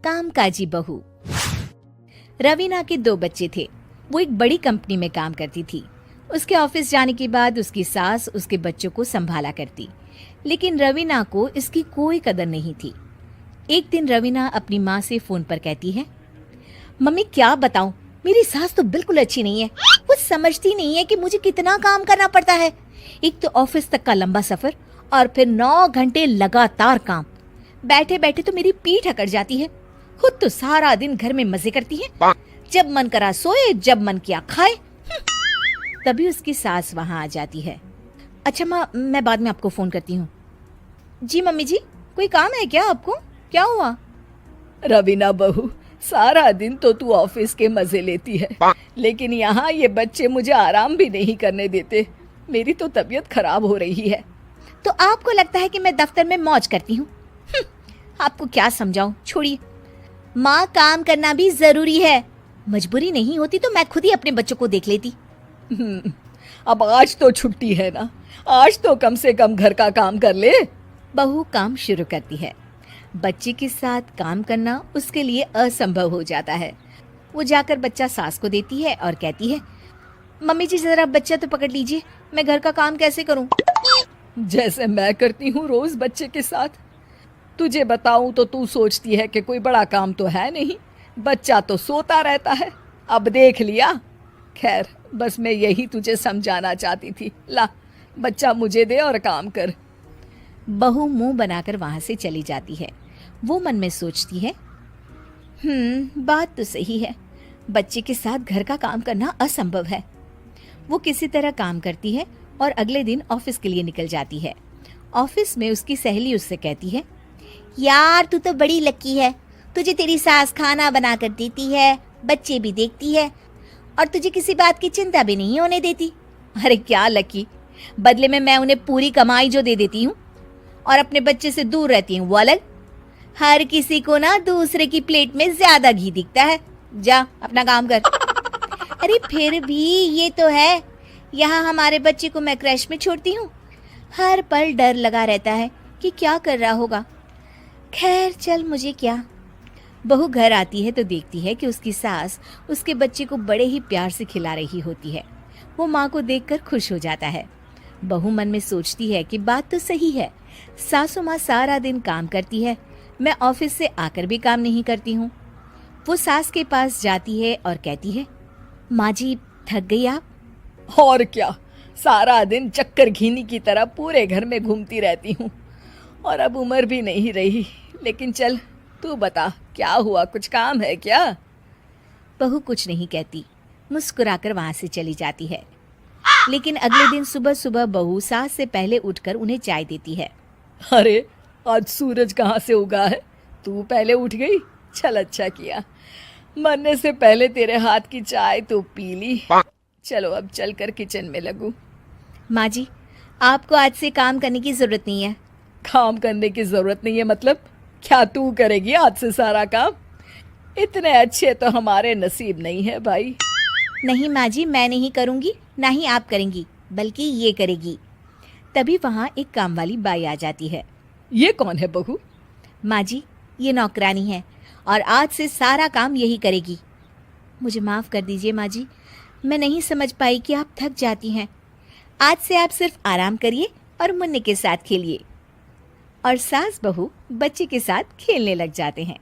कामकाजी बहू। रवीना के 2 बच्चे थे। वो एक बड़ी कंपनी में काम करती थी। उसके ऑफिस जाने के बाद उसकी सास उसके बच्चों को संभाला करती, लेकिन रवीना को इसकी कोई कदर नहीं थी। एक दिन रवीना अपनी माँ से फोन पर कहती है, मम्मी क्या बताऊं, मेरी सास तो बिल्कुल अच्छी नहीं है। वो समझती नहीं है कि मुझे कितना काम करना पड़ता है। एक तो ऑफिस तक का लंबा सफर और फिर 9 घंटे लगातार काम। बैठे बैठे तो मेरी पीठ अकड़ जाती है। खुद तो सारा दिन घर में मजे करती है, जब मन करा सोए, जब मन किया खाए। तभी उसकी सास वहां आ जाती है। अच्छा माँ, मैं बाद में आपको फोन करती हूँ। जी मम्मी जी, कोई काम है क्या आपको? क्या हुआ? रवीना बहू, सारा दिन तो तू ऑफिस के मजे लेती है, लेकिन यहाँ ये बच्चे मुझे आराम भी नहीं करने देते। मेरी तो तबीयत खराब हो रही है। तो आपको लगता है कि मैं दफ्तर में मौज करती हूँ? आपको क्या समझाऊं, छोड़िए। माँ, काम करना भी जरूरी है। मजबूरी नहीं होती तो मैं खुद ही अपने बच्चों को देख लेती। अब आज तो छुट्टी है ना, आज तो कम से कम घर का काम कर ले। बहू काम शुरू करती है। बच्चे के साथ काम करना उसके लिए असंभव हो जाता है। वो जाकर बच्चा सास को देती है और कहती है, मम्मी जी जरा बच्चा तो पकड़ लीजिए, मैं घर का काम कैसे करूं? जैसे मैं करती हूँ रोज बच्चे के साथ। तुझे बताऊं तो तू सोचती है कि कोई बड़ा काम तो है नहीं, बच्चा तो सोता रहता है। अब देख लिया। खैर, बस मैं यही तुझे समझाना चाहती थी। ला, बच्चा मुझे दे और काम कर। बहू मुंह बनाकर वहां से चली जाती है। वो मन में सोचती है, बात तो सही है, बच्चे के साथ घर का काम करना असंभव है। वो किसी तरह काम करती है और अगले दिन ऑफिस के लिए निकल जाती है। ऑफिस में उसकी सहेली उससे कहती है, यार तू तो बड़ी लकी है, तुझे तेरी सास खाना बना कर देती है, बच्चे भी देखती है और तुझे किसी बात की चिंता भी नहीं होने देती। अरे क्या लकी, बदले में मैं उन्हें पूरी कमाई जो दे देती हूँ और अपने बच्चे से दूर रहती हूँ वो अलग। हर किसी को ना दूसरे की प्लेट में ज्यादा घी दिखता है। जा अपना काम कर। अरे फिर भी ये तो है, यहाँ हमारे बच्चे को मैं क्रैश में छोड़ती हूँ, हर पल डर लगा रहता है कि क्या कर रहा होगा। खैर चल, मुझे क्या। बहू घर आती है तो देखती है कि उसकी सास उसके बच्चे को बड़े ही प्यार से खिला रही होती है। वो माँ को देखकर खुश हो जाता है। बहू मन में सोचती है कि बात तो सही है, सासू माँ सारा दिन काम करती है, मैं ऑफिस से आकर भी काम नहीं करती हूँ। वो सास के पास जाती है और कहती है, माँ जी थक गई आप? और क्या, सारा दिन चक्कर घीनी की तरह पूरे घर में घूमती रहती हूँ और अब उम्र भी नहीं रही। लेकिन चल तू बता, क्या हुआ, कुछ काम है क्या? बहू कुछ नहीं कहती, मुस्कुराकर वहां से चली जाती है। लेकिन अगले दिन सुबह सुबह बहू सास से पहले उठकर उन्हें चाय देती है। अरे आज सूरज कहाँ से उगा है, तू पहले उठ गई। चल अच्छा किया, मरने से पहले तेरे हाथ की चाय तो पी ली। चलो अब चलकर किचन में लगूं। माँ जी, आपको आज से काम करने की जरूरत नहीं है। काम करने की जरूरत नहीं है मतलब? क्या तू करेगी आज से सारा काम? इतने अच्छे तो हमारे नसीब नहीं है भाई। नहीं माँ जी, मैं नहीं करूँगी, ना ही आप करेंगी, बल्कि ये करेगी। तभी वहाँ एक काम वाली बाई आ जाती है। ये कौन है बहू? माँ जी, ये नौकरानी है और आज से सारा काम यही करेगी। मुझे माफ़ कर दीजिए माँ जी, मैं नहीं समझ पाई कि आप थक जाती हैं। आज से आप सिर्फ आराम करिए और मुन्ने के साथ खेलिए। और सास बहू बच्चे के साथ खेलने लग जाते हैं।